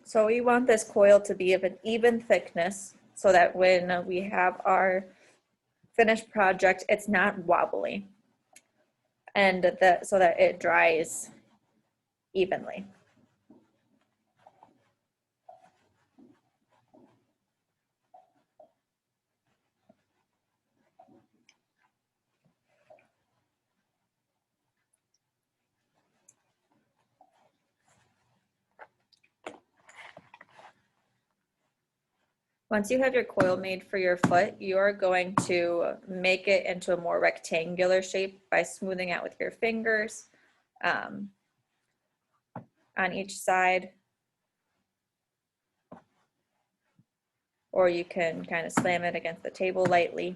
So we want this coil to be of an even thickness so that when we have our finished project, it's not wobbly, and so that it dries evenly. Once you have your coil made for your foot, you're going to make it into a more rectangular shape by smoothing out with your fingers on each side. Or you can kind of slam it against the table lightly.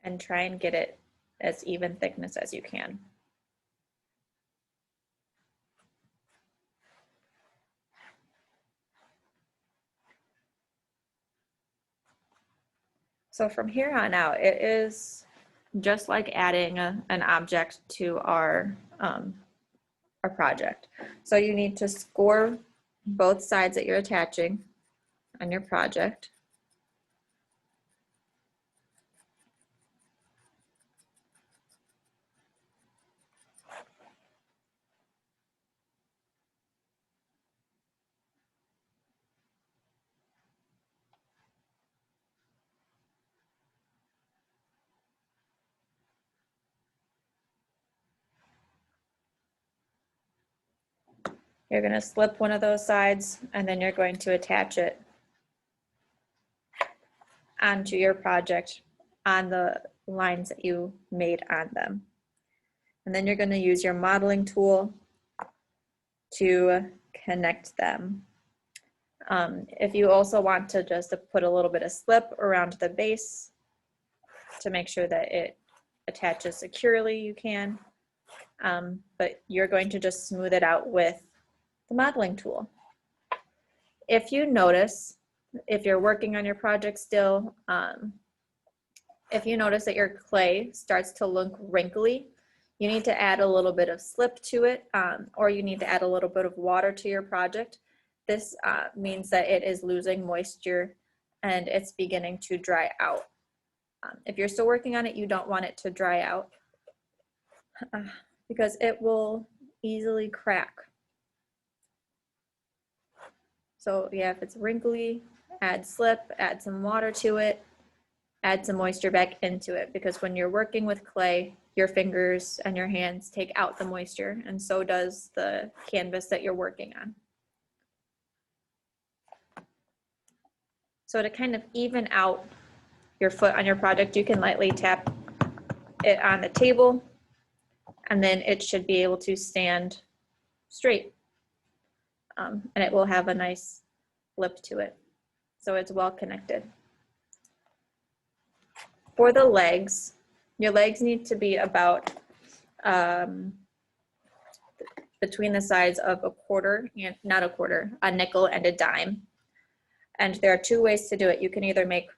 And try and get it as even thickness as you can. So from here on out, it is just like adding an object to our project. So you need to score both sides that you're attaching on your project. You're going to slip one of those sides, and then you're going to attach it onto your project on the lines that you made on them. And then you're going to use your modeling tool to connect them. If you also want to just put a little bit of slip around the base to make sure that it attaches securely, you can. But you're going to just smooth it out with the modeling tool. If you notice, if you're working on your project still, if you notice that your clay starts to look wrinkly, you need to add a little bit of slip to it, or you need to add a little bit of water to your project. This means that it is losing moisture and it's beginning to dry out. If you're still working on it, you don't want it to dry out because it will easily crack. So yeah, if it's wrinkly, add slip, add some water to it, add some moisture back into it, because when you're working with clay, your fingers and your hands take out the moisture, and so does the canvas that you're working on. So to kind of even out your foot on your project, you can lightly tap it on the table, and then it should be able to stand straight. And it will have a nice lip to it. So it's well connected. For the legs, your legs need to be about between the size of a quarter, and not a quarter, a nickel and a dime. And there are two ways to do it. You can either make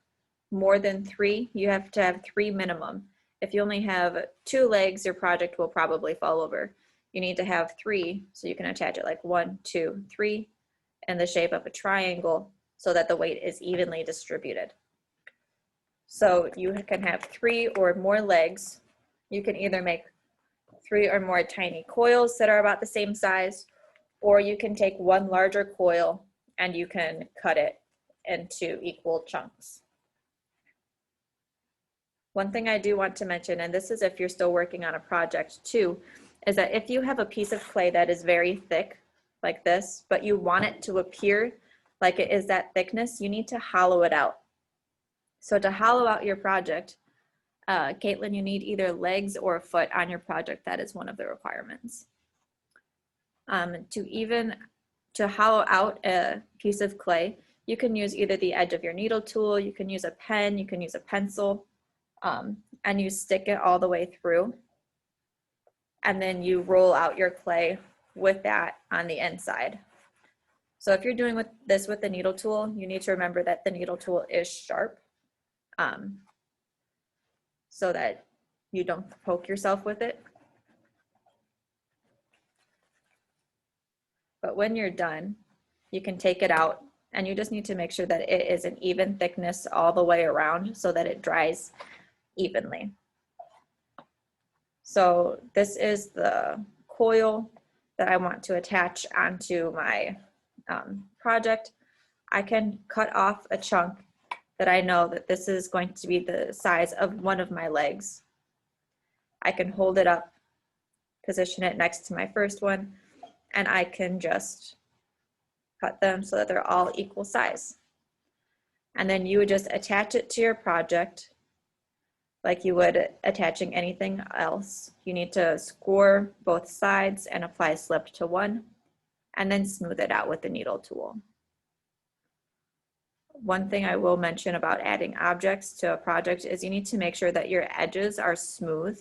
more than 3. You have to have 3 minimum. If you only have 2 legs, your project will probably fall over. You need to have 3, so you can attach it like 1, 2, 3 in the shape of a triangle so that the weight is evenly distributed. So you can have 3 or more legs. You can either make 3 or more tiny coils that are about the same size, or you can take one larger coil and you can cut it into equal chunks. One thing I do want to mention, and this is if you're still working on a project too, is that if you have a piece of clay that is very thick, like this, but you want it to appear like it is that thickness, you need to hollow it out. So to hollow out your project, Caitlin, you need either legs or a foot on your project. That is one of the requirements. To hollow out a piece of clay, you can use either the edge of your needle tool, you can use a pen, you can use a pencil, and you stick it all the way through. And then you roll out your clay with that on the inside. So if you're doing this with the needle tool, you need to remember that the needle tool is sharp. so that you don't poke yourself with it. But when you're done, you can take it out and you just need to make sure that it is an even thickness all the way around so that it dries evenly. So this is the coil that I want to attach onto my project. I can cut off a chunk that I know that this is going to be the size of one of my legs. I can hold it up, position it next to my first one, and I can just cut them so that they're all equal size. And then you would just attach it to your project like you would attaching anything else. You need to score both sides and apply slip to one, and then smooth it out with the needle tool. One thing I will mention about adding objects to a project is you need to make sure that your edges are smooth,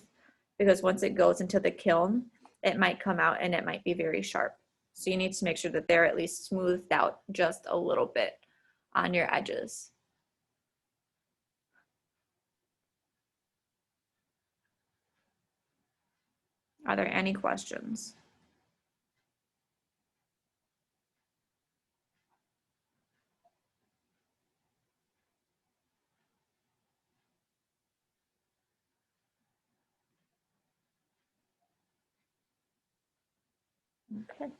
because once it goes into the kiln, it might come out and it might be very sharp. So you need to make sure that they're at least smoothed out just a little bit on your edges. Are there any questions? Okay.